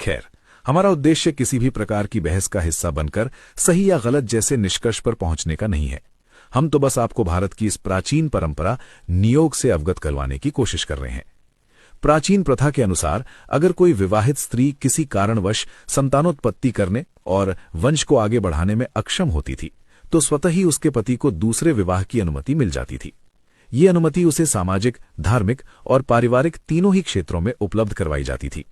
खैर, हमारा उद्देश्य किसी भी प्रकार की बहस का हिस्सा बनकर सही या गलत जैसे निष्कर्ष पर पहुंचने का नहीं है। हम तो बस आपको भारत की इस प्राचीन परंपरा नियोग से अवगत करवाने की कोशिश कर रहे हैं। प्राचीन प्रथा के अनुसार अगर कोई विवाहित स्त्री किसी कारणवश संतानोत्पत्ति करने और वंश को आगे बढ़ाने में अक्षम होती थी तो स्वतः ही उसके पति को दूसरे विवाह की अनुमति मिल जाती थी। ये अनुमति उसे सामाजिक, धार्मिक और पारिवारिक तीनों ही क्षेत्रों में उपलब्ध करवाई जाती थी।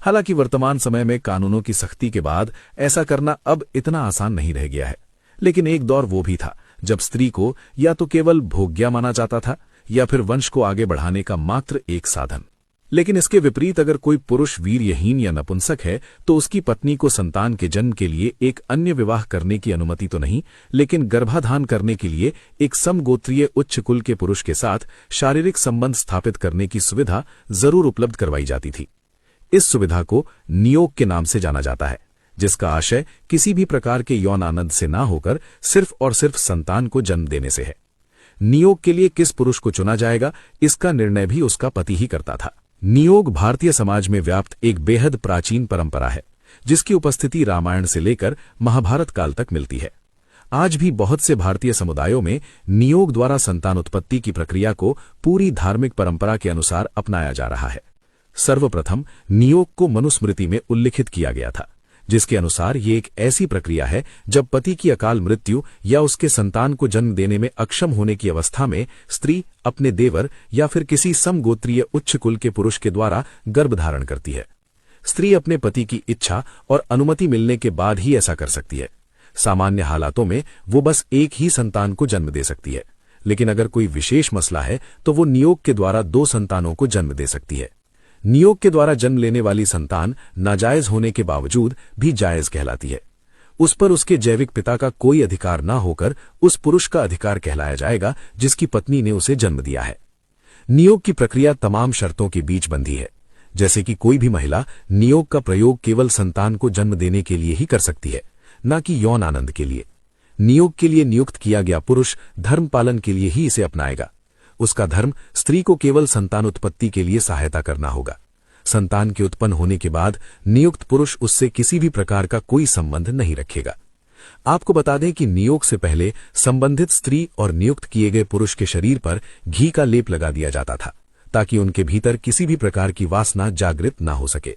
हालांकि वर्तमान समय में कानूनों की सख्ती के बाद ऐसा करना अब इतना आसान नहीं रह गया है, लेकिन एक दौर वो भी था जब स्त्री को या तो केवल भोग्या माना जाता था या फिर वंश को आगे बढ़ाने का मात्र एक साधन। लेकिन इसके विपरीत अगर कोई पुरुष वीर्यहीन या नपुंसक है तो उसकी पत्नी को संतान के जन्म के लिए एक अन्य विवाह करने की अनुमति तो नहीं, लेकिन गर्भाधान करने के लिए एक समगोत्रीय उच्च कुल के पुरुष के साथ शारीरिक संबंध स्थापित करने की सुविधा जरूर उपलब्ध करवाई जाती थी। इस सुविधा को नियोग के नाम से जाना जाता है, जिसका आशय किसी भी प्रकार के यौन आनंद से ना होकर सिर्फ और सिर्फ संतान को जन्म देने से है। नियोग के लिए किस पुरुष को चुना जाएगा, इसका निर्णय भी उसका पति ही करता था। नियोग भारतीय समाज में व्याप्त एक बेहद प्राचीन परंपरा है, जिसकी उपस्थिति रामायण से लेकर महाभारत काल तक मिलती है। आज भी बहुत से भारतीय समुदायों में नियोग द्वारा संतान उत्पत्ति की प्रक्रिया को पूरी धार्मिक परंपरा के अनुसार अपनाया जा रहा है। सर्वप्रथम नियोग को मनुस्मृति में उल्लिखित किया गया था, जिसके अनुसार ये एक ऐसी प्रक्रिया है जब पति की अकाल मृत्यु या उसके संतान को जन्म देने में अक्षम होने की अवस्था में स्त्री अपने देवर या फिर किसी समगोत्रीय उच्च कुल के पुरुष के द्वारा गर्भ धारण करती है। स्त्री अपने पति की इच्छा और अनुमति मिलने के बाद ही ऐसा कर सकती है। सामान्य हालातों में वो बस एक ही संतान को जन्म दे सकती है, लेकिन अगर कोई विशेष मसला है तो वो नियोग के द्वारा 2 संतानों को जन्म दे सकती है। नियोग के द्वारा जन्म लेने वाली संतान नाजायज होने के बावजूद भी जायज कहलाती है। उस पर उसके जैविक पिता का कोई अधिकार ना होकर उस पुरुष का अधिकार कहलाया जाएगा जिसकी पत्नी ने उसे जन्म दिया है। नियोग की प्रक्रिया तमाम शर्तों के बीच बंधी है, जैसे कि कोई भी महिला नियोग का प्रयोग केवल संतान को जन्म देने के लिए ही कर सकती है, न कि यौन आनंद के लिए। नियोग के लिए नियुक्त किया गया पुरुष धर्म पालन के लिए ही इसे अपनाएगा। उसका धर्म स्त्री को केवल संतान उत्पत्ति के लिए सहायता करना होगा। संतान के उत्पन्न होने के बाद नियुक्त पुरुष उससे किसी भी प्रकार का कोई संबंध नहीं रखेगा। आपको बता दें कि नियोग से पहले संबंधित स्त्री और नियुक्त किए गए पुरुष के शरीर पर घी का लेप लगा दिया जाता था, ताकि उनके भीतर किसी भी प्रकार की वासना जागृत न हो सके।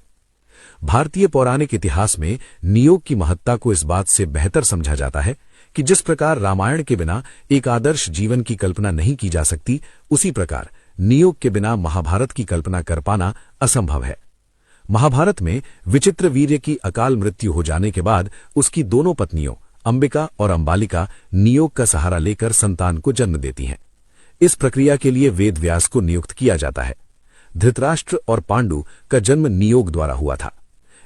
भारतीय पौराणिक इतिहास में नियोग की महत्ता को इस बात से बेहतर समझा जाता है कि जिस प्रकार रामायण के बिना एक आदर्श जीवन की कल्पना नहीं की जा सकती, उसी प्रकार नियोग के बिना महाभारत की कल्पना कर पाना असंभव है। महाभारत में विचित्र वीर्य की अकाल मृत्यु हो जाने के बाद उसकी दोनों पत्नियों अंबिका और अंबालिका नियोग का सहारा लेकर संतान को जन्म देती हैं। इस प्रक्रिया के लिए वेद व्यास को नियुक्त किया जाता है। धृतराष्ट्र और पांडु का जन्म नियोग द्वारा हुआ था।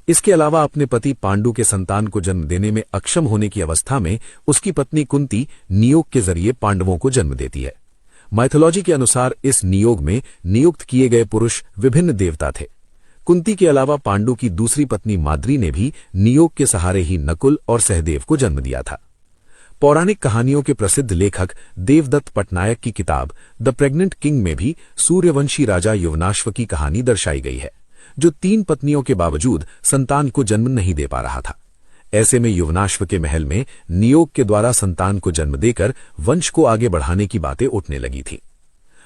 इसके अलावा अपने पति पांडु के संतान को जन्म देने में अक्षम होने की अवस्था में उसकी पत्नी कुंती नियोग के जरिए पांडवों को जन्म देती है। माइथोलॉजी के अनुसार इस नियोग में नियुक्त किए गए पुरुष विभिन्न देवता थे। कुंती के अलावा पांडु की दूसरी पत्नी माद्री ने भी नियोग के सहारे ही नकुल और सहदेव को जन्म दिया था। पौराणिक कहानियों के प्रसिद्ध लेखक देवदत्त पटनायक की किताब द प्रेग्नेंट किंग में भी सूर्यवंशी राजा युवनाश्व की कहानी दर्शाई गई है, जो 3 पत्नियों के बावजूद संतान को जन्म नहीं दे पा रहा था। ऐसे में युवनाश्व के महल में नियोग के द्वारा संतान को जन्म देकर वंश को आगे बढ़ाने की बातें उठने लगी थी।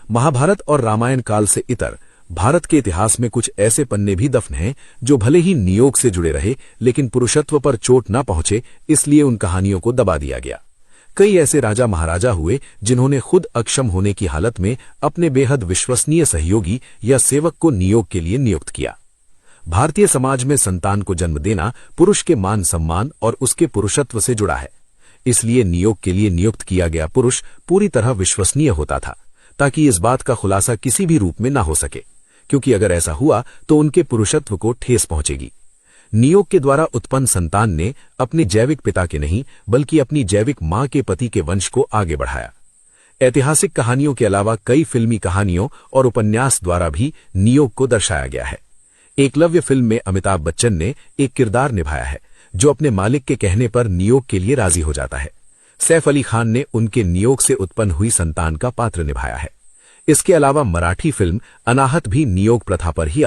महाभारत और रामायण काल से इतर भारत के इतिहास में कुछ ऐसे पन्ने भी दफन हैं जो भले ही नियोग से जुड़े रहे, लेकिन पुरुषत्व पर चोट न पहुंचे, इसलिए उन कहानियों को दबा दिया गया। कई ऐसे राजा महाराजा हुए जिन्होंने खुद अक्षम होने की हालत में अपने बेहद विश्वसनीय सहयोगी या सेवक को नियोग के लिए नियुक्त किया। भारतीय समाज में संतान को जन्म देना पुरुष के मान सम्मान और उसके पुरुषत्व से जुड़ा है। इसलिए नियोग के लिए नियुक्त किया गया पुरुष पूरी तरह विश्वसनीय होता था, ताकि इस बात का खुलासा किसी भी रूप में न हो सके, क्योंकि अगर ऐसा हुआ तो उनके पुरुषत्व को ठेस पहुंचेगी। नियोग के द्वारा उत्पन्न संतान ने अपने जैविक पिता के नहीं, बल्कि अपनी जैविक मां के पति के वंश को आगे बढ़ाया। ऐतिहासिक कहानियों के अलावा कई फिल्मी कहानियों और उपन्यास द्वारा भी नियोग को दर्शाया गया है। एकलव्य फिल्म में अमिताभ बच्चन ने एक किरदार निभाया है जो अपने मालिक के कहने पर नियोग के लिए राजी हो जाता है। सैफ अली खान ने उनके नियोग से उत्पन्न हुई संतान का पात्र निभाया है। इसके अलावा मराठी फिल्म अनाहत भी नियोग प्रथा पर ही